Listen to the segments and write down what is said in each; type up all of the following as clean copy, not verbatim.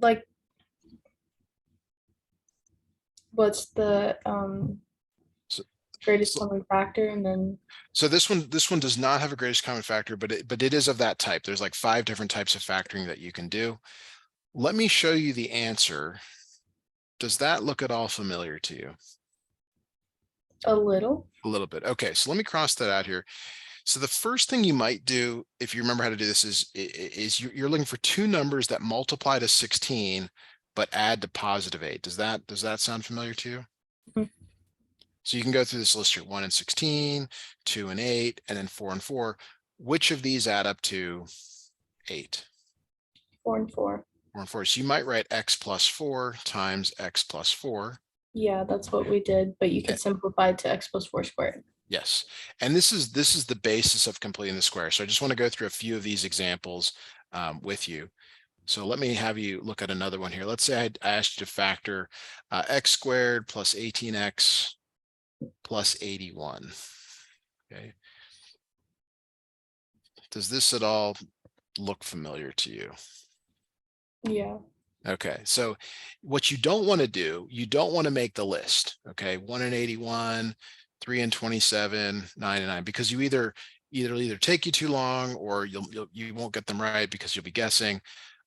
like, what's the So, greatest so, common factor, and then so this one does not have a greatest common factor, but it is of that type. There's like 5 different types of factoring that you can do. Let me show you the answer. Does that look at all familiar to you? a little. A little bit. Okay, so let me cross that out here. So the first thing you might do, if you remember how to do this, is you're looking for 2 numbers that multiply to 16, but add to positive 8. Does that sound familiar to you? Mhm. So you can go through this list here: 1 and 16, 2 and 8, and then 4 and 4. Which of these add up to 8? 4 and 4. 4 and 4. So you might write x plus 4 times x plus 4. Yeah, that's what we did, but you could simplify it to x plus 4 squared. Yes, and this is the basis of completing the square. So I just want to go through a few of these examples with you. So let me have you look at another one here. Let's say I asked you to factor x squared plus 18x plus 81. Okay. Does this at all look familiar to you? Yeah. Okay, so what you don't want to do, you don't want to make the list. Okay, 1 and 81, 3 and 27, 9 and 9, because you either take you too long, or you won't get them right because you'll be guessing.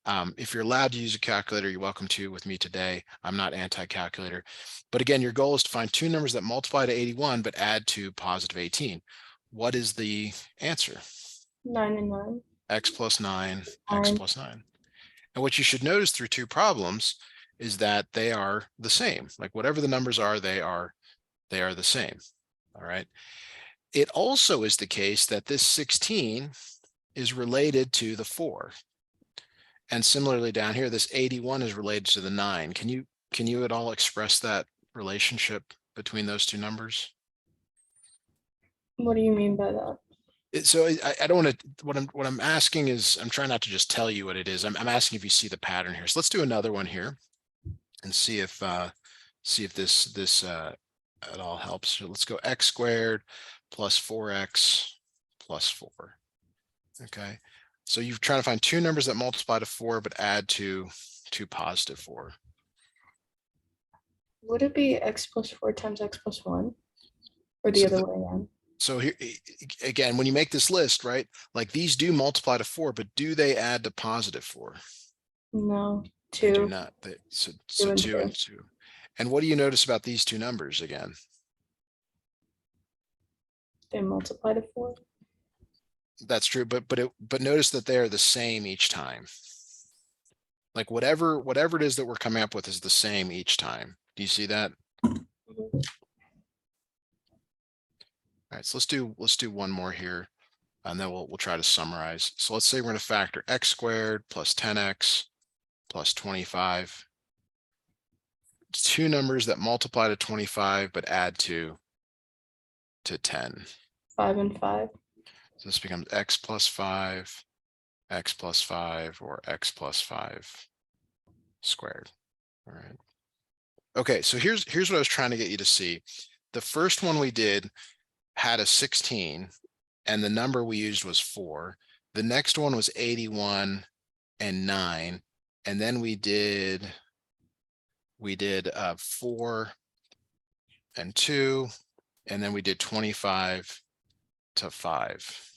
If you're allowed to use a calculator, you're welcome to with me today. I'm not anti-calculator, but again, your goal is to find 2 numbers that multiply to 81 but add to positive 18. What is the answer? 9 and 9. X plus 9, x plus 9. And what you should notice through 2 problems is that they are the same. Like whatever the numbers are, they are the same. All right. It also is the case that this 16 is related to the 4. And similarly down here, this 81 is related to the 9. Can you at all express that relationship between those 2 numbers? What do you mean by that? So I don't want to, what I'm asking is, I'm trying not to just tell you what it is. I'm asking if you see the pattern here. So let's do another one here and see if this at all helps. So let's go x squared plus 4x plus 4. Okay, so you're trying to find 2 numbers that multiply to 4 but add to positive 4. Would it be x plus 4 times x plus 1, or the So other way around? So here again, when you make this list, right, like these do multiply to 4, but do they add to positive 4? No, They do 2. not. So 2 and 2 and 2. And what do you notice about these 2 numbers again? They multiply to 4. That's true, but notice that they are the same each time. Like whatever it is that we're coming up with is the same each time. Do you see that? Mhm. All right, so let's do one more here, and then we'll try to summarize. So let's say we're going to factor x squared plus 10x plus 25. 2 numbers that multiply to 25 but add to 10. 5 and 5. So this becomes x plus 5, x plus 5, or x plus 5 squared. All right. Okay, so here's what I was trying to get you to see. The first one we did had a 16, and the number we used was 4. The next one was 81 and 9, and then we did 4 and 2, and then we did 25 to 5.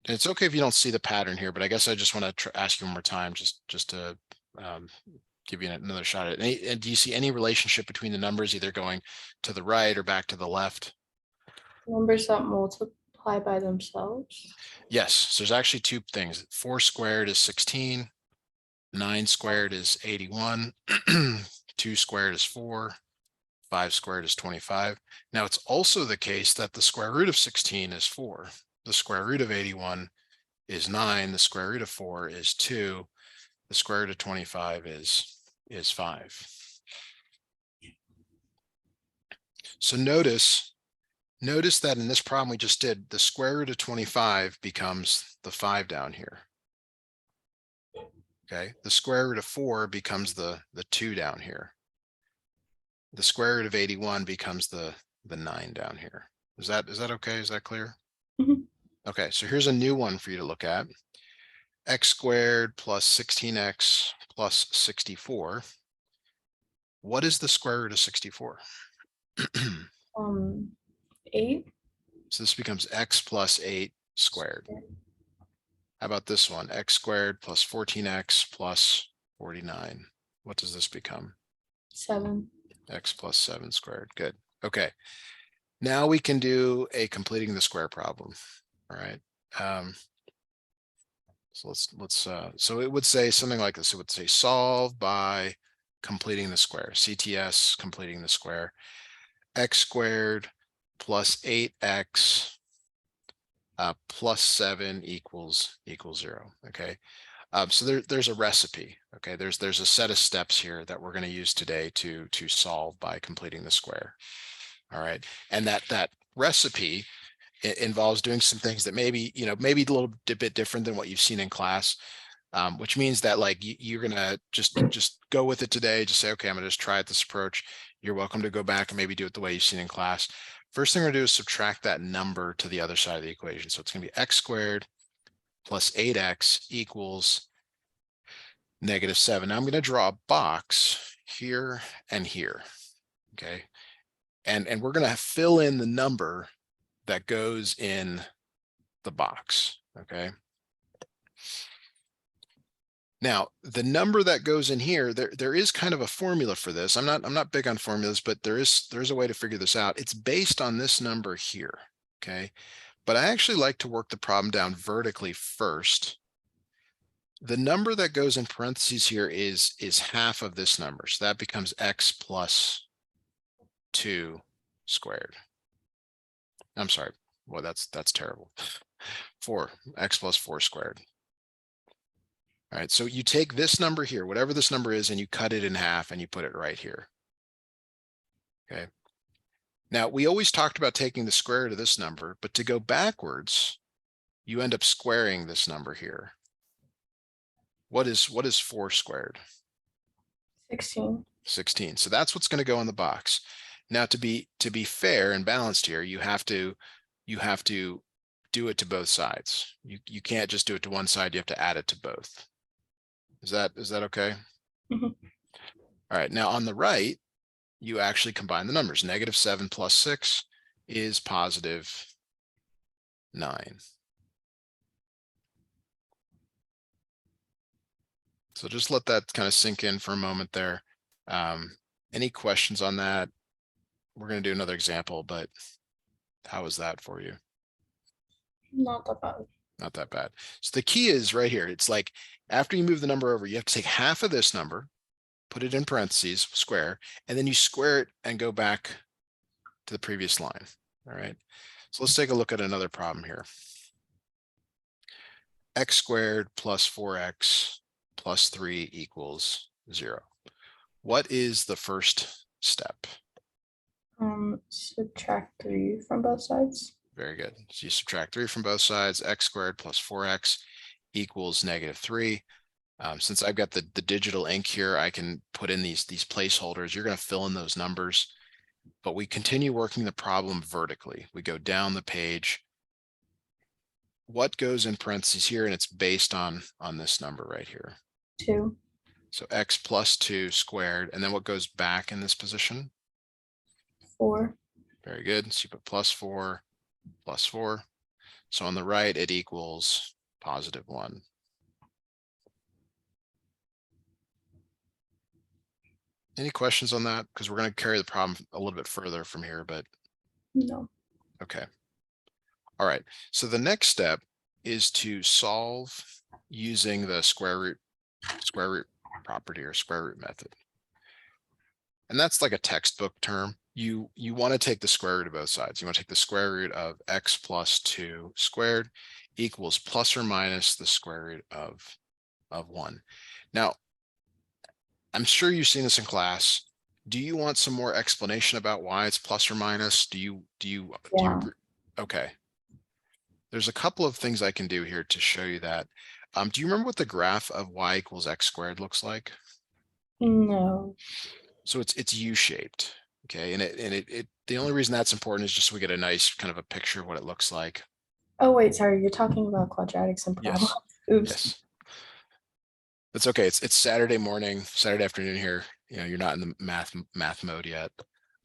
And it's okay if you don't see the pattern here, but I guess I just want to ask you one more time, just to give you another shot at it. And do you see any relationship between the numbers either going to the right or back to the left? Numbers that multiply by themselves. Yes, so there's actually 2 things. 4 squared is 16, 9 squared is 81, 2 squared is 4, 5 squared is 25. Now it's also the case that the square root of 16 is 4. The square root of 81 is 9. The square root of 4 is 2. The square root of 25 is 5. So notice that in this problem we just did, the square root of 25 becomes the 5 down here. Okay, the square root of 4 becomes the 2 down here. The square root of 81 becomes the 9 down here. Is that okay? Is that clear? Mhm. Okay, so here's a new one for you to look at. x squared plus 16x plus 64. What is the square root of 64? So 8. this becomes x plus 8 squared. How about this one? X squared plus 14x plus 49. What does this become? 7. X plus 7 squared. Good. Okay. Now we can do a completing the square problem. All right. So so it would say something like this. It would say solve by completing the square. CTS completing the square. X squared plus 8x plus 7 equals 0. Okay. So there's a recipe. Okay, there's a set of steps here that we're going to use today to solve by completing the square. All right, and that recipe involves doing some things that maybe maybe a little bit different than what you've seen in class, which means that like you're gonna just go with it today. Just say, okay, I'm gonna just try it this approach. You're welcome to go back and maybe do it the way you've seen in class. First thing we're gonna do is subtract that number to the other side of the equation. So it's gonna be x squared plus 8x equals -7. Now I'm going to draw a box here and here. Okay. And we're going to fill in the number that goes in the box. Okay. Now the number that goes in here, there is kind of a formula for this. I'm not big on formulas, but there's a way to figure this out. It's based on this number here. Okay. But I actually like to work the problem down vertically first. The number that goes in parentheses here is half of this number. So that becomes x plus 2 squared. I'm sorry. Well, that's terrible. 4, x plus 4 squared. All right. So you take this number here, whatever this number is, and you cut it in half and you put it right here. Okay. Now we always talked about taking the square root of this number, but to go backwards, you end up squaring this number here. What is 4 squared? 16. 16. So that's what's going to go in the box. Now to be fair and balanced here, you have to do it to both sides. You can't just do it to one side, you have to add it to both. Is that okay? Mhm. All right. Now on the right, you actually combine the numbers. -7 plus 6 is +9. So just let that kind of sink in for a moment there. Any questions on that? We're going to do another example, but how was that for you? Not that bad. Not that bad. So the key is right here. It's like after you move the number over, you have to take half of this number, put it in parentheses, square, and then you square it and go back to the previous line. All right. So let's take a look at another problem here. X squared plus 4x plus 3 equals 0. What is the first step? Subtract 3 from both sides. Very good. So you subtract 3 from both sides. X squared plus 4x equals -3. Since I've got the digital ink here, I can put in these placeholders. You're going to fill in those numbers, but we continue working the problem vertically. We go down the page. What goes in parentheses here? And it's based on this number right here. 2. So x plus 2 squared. And then what goes back in this position? 4. Very good. So you put +4 plus 4. So on the right, it equals +1. Any questions on that? Because we're going to carry the problem a little bit further from here, but No. okay. All right. So the next step is to solve using the square root property or square root method. And that's like a textbook term. You want to take the square root of both sides. You want to take the square root of x plus 2 squared equals plus or minus the square root of 1. Now, I'm sure you've seen this in class. Do you want some more explanation about why it's plus or minus? Yeah. Okay. There's a couple of things I can do here to show you that. Do you remember what the graph of y equals x squared looks like? No. So it's U-shaped. Okay, and it the only reason that's important is just so we get a nice kind of a picture of what it looks like. Oh, wait, sorry. You're talking about quadratics and problems. Yes. Oops. Yes. It's okay. It's Saturday morning, Saturday afternoon here. You know, you're not in the math mode yet.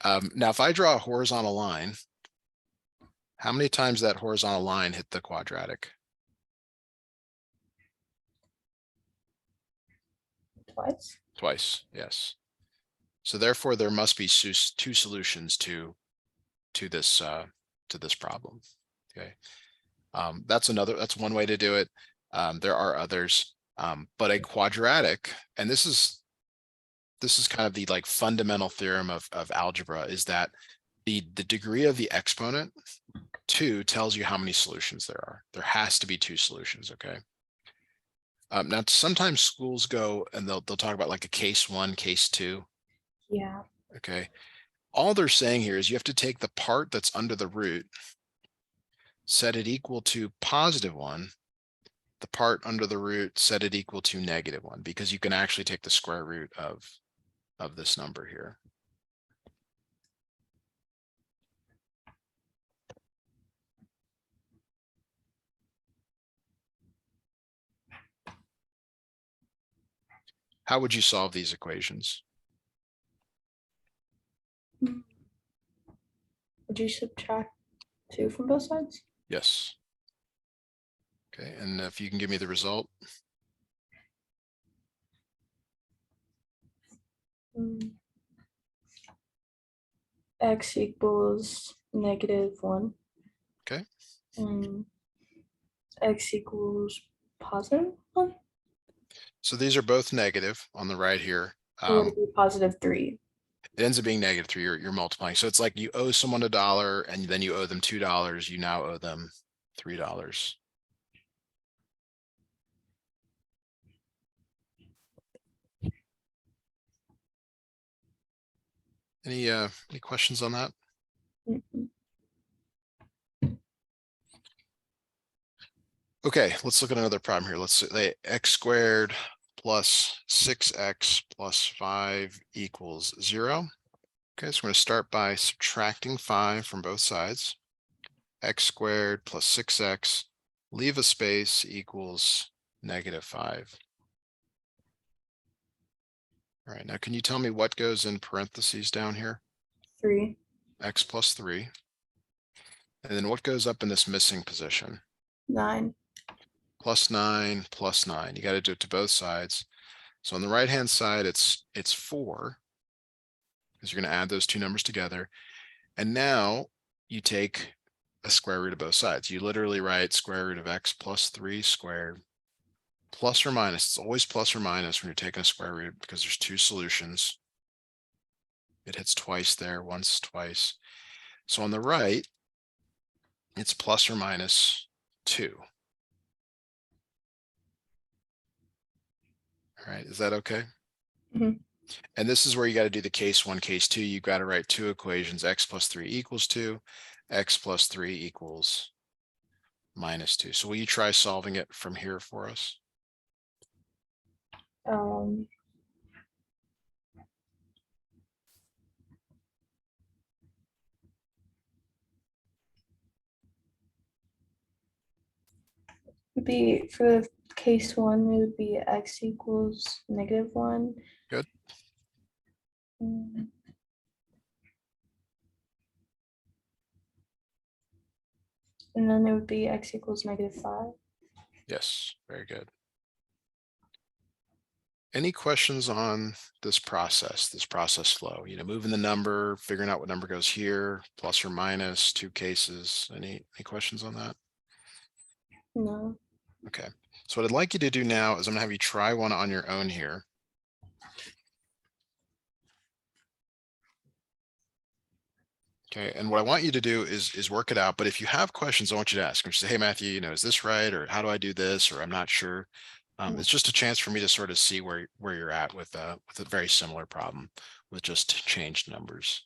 Now, if I draw a horizontal line, how many times that horizontal line hit the quadratic? Twice. Twice, yes. So therefore, there must be two solutions to this problem. Okay, that's one way to do it. There are others, but a quadratic, and this is kind of the like fundamental theorem of algebra, is that the degree of the exponent 2 tells you how many solutions there are. There has to be 2 solutions. Okay. Now sometimes schools go and they'll talk about like a case 1, case 2. Yeah. Okay. All they're saying here is you have to take the part that's under the root, set it equal to +1, the part under the root, set it equal to -1, because you can actually take the square root of this number here. How would you solve these equations? Would you subtract 2 from both sides? Yes. Okay, and if you can give me the result. X equals -1. Okay. X equals +1. So these are both negative on the right here. Or would it be +3? It ends up being -3. You're multiplying. So it's like you owe someone $1 and then you owe them $2. You now owe them $3. Any questions on that? Okay, let's look at another problem here. Let's say x squared plus 6x plus 5 equals 0. Okay, so we're going to start by subtracting 5 from both sides. X squared plus 6x, leave a space, equals -5. All right, now can you tell me what goes in parentheses down here? 3. X plus 3. And then what goes up in this missing position? 9. +9 plus 9. You got to do it to both sides. So on the right hand side, it's 4, because you're going to add those two numbers together. And now you take a square root of both sides. You literally write square root of x plus 3 squared, plus or minus. It's always plus or minus when you're taking a square root, because there's 2 solutions. It hits twice there, once, twice. So on the right, it's plus or minus 2. All right, is that okay? Mhm. And this is where you got to do the case 1, case 2. You've got to write 2 equations, x plus 3 equals 2, x plus 3 equals -2. So will you try solving it from here for us? Would be for case 1, it would be x equals -1. Good. And then it would be x equals -5. Yes, very good. Any questions on this process flow? You know, moving the number, figuring out what number goes here, plus or minus, 2 cases. Any questions on that? No. Okay. So what I'd like you to do now is I'm gonna have you try one on your own here. Okay, and what I want you to do is work it out. But if you have questions, I want you to ask. Say, hey, Matthew, you know, is this right? Or how do I do this? Or I'm not sure. It's just a chance for me to sort of see where you're at with a very similar problem with just changed numbers.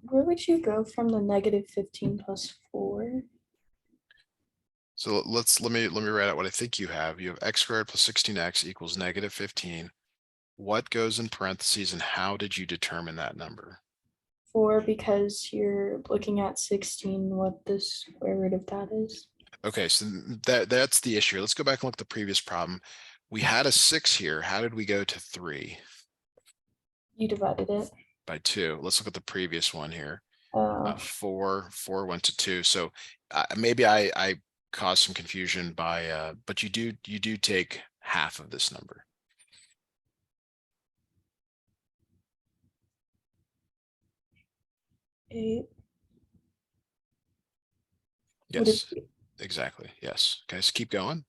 Where would you go from the negative 15 plus 4? So let me write out what I think you have. You have x squared plus 16x equals negative 15. What goes in parentheses and how did you determine that number? 4 because you're looking at 16, what the square root of that is. Okay, so that's the issue. Let's go back and look at the previous problem. We had a 6 here. How did we go to 3? You divided it. By 2. Let's look at the previous one here. Uh, 4 went to 2. So maybe I caused some confusion by but you do take half of this number. Eight. Would it Yes, be, exactly. Yes. Okay, so keep going.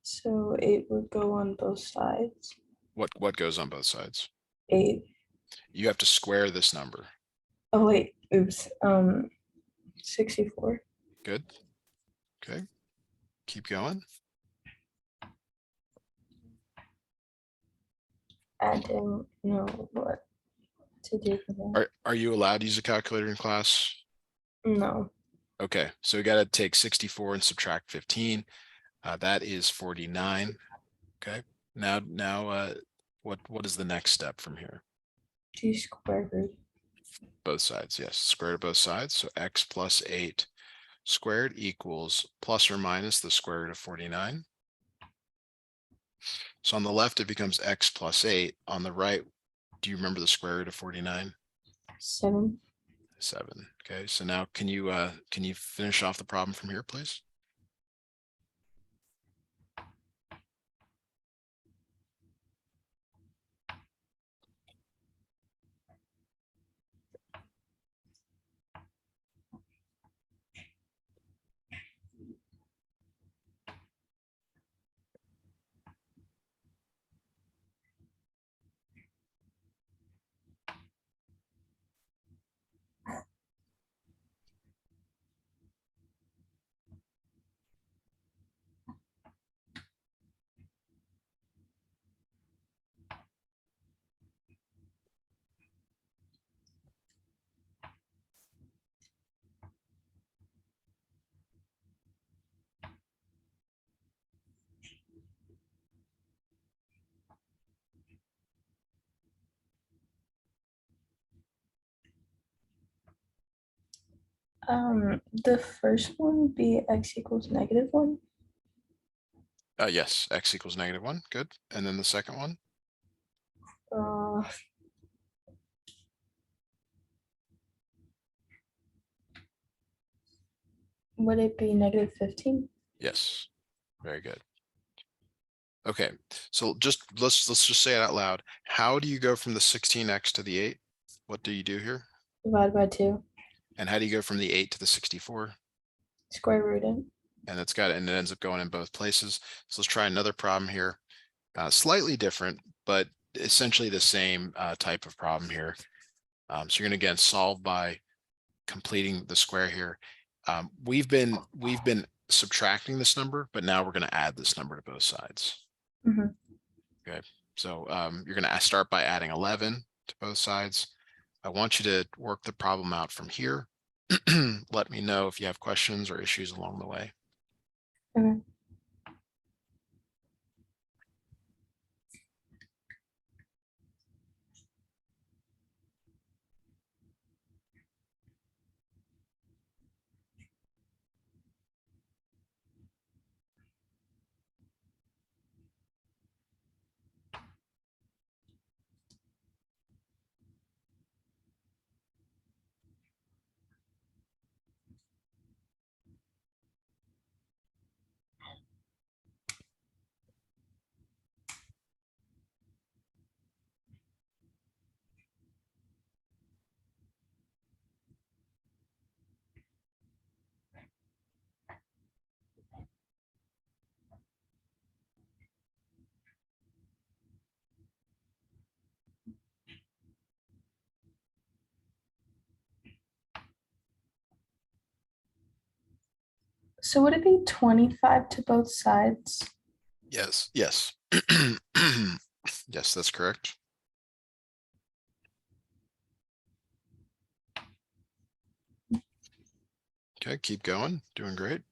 so 8 would go on both sides. What goes on both sides? 8. You have to square this number. Oh wait, oops. 64. Good. Okay. Keep going. Adding, no, what to do for that? Are you allowed to use a calculator in class? No. Okay, so we got to take 64 and subtract 15. That is 49. Okay. Now, what is the next step from here? Do square root. Both sides, yes. Square root of both sides. So x plus 8 squared equals plus or minus the square root of 49. So on the left, it becomes x plus 8. On the right, do you remember the square root of 49? 7. 7. Okay, so now can you finish off the problem from here, please? The first one would be x equals -1. Yes, x equals -1. Good. And then the second one? Uh, would it be -15? Yes. Very good. Okay, so let's just say it out loud. How do you go from the 16x to the 8? What do you do here? Divided by 2. And how do you go from the 8 to the 64? Square root it. And it ends up going in both places. So let's try another problem here. Slightly different, but essentially the same type of problem here. So you're going to again solve by completing the square here. We've been subtracting this number, but now we're going to add this number to both sides. Mhm. Okay, so you're going to start by adding 11 to both sides. I want you to work the problem out from here. Let me know if you have questions or issues along the way. Okay. So would it be 25 to both sides? Yes, yes. Yes, that's correct. Okay, keep going. Doing great.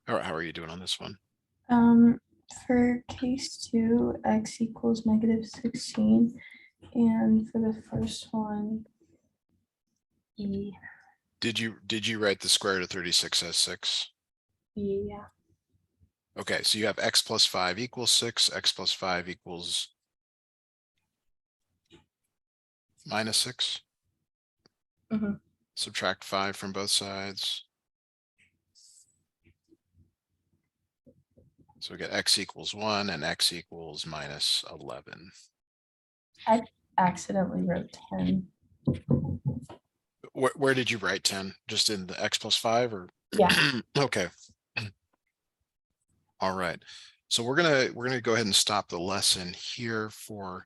How are you doing on this one? For case 2, x equals -16, and for the first one, e. Did you write the square root of 36 as 6? Yeah. Okay, so you have x plus 5 equals 6, x plus 5 equals -6. Mhm. Subtract 5 from both sides. So we get x equals 1 and x equals -11. I accidentally wrote 10. Where did you write 10? Just in the x plus 5 or? Yeah. Okay. All right. So we're gonna go ahead and stop the lesson here for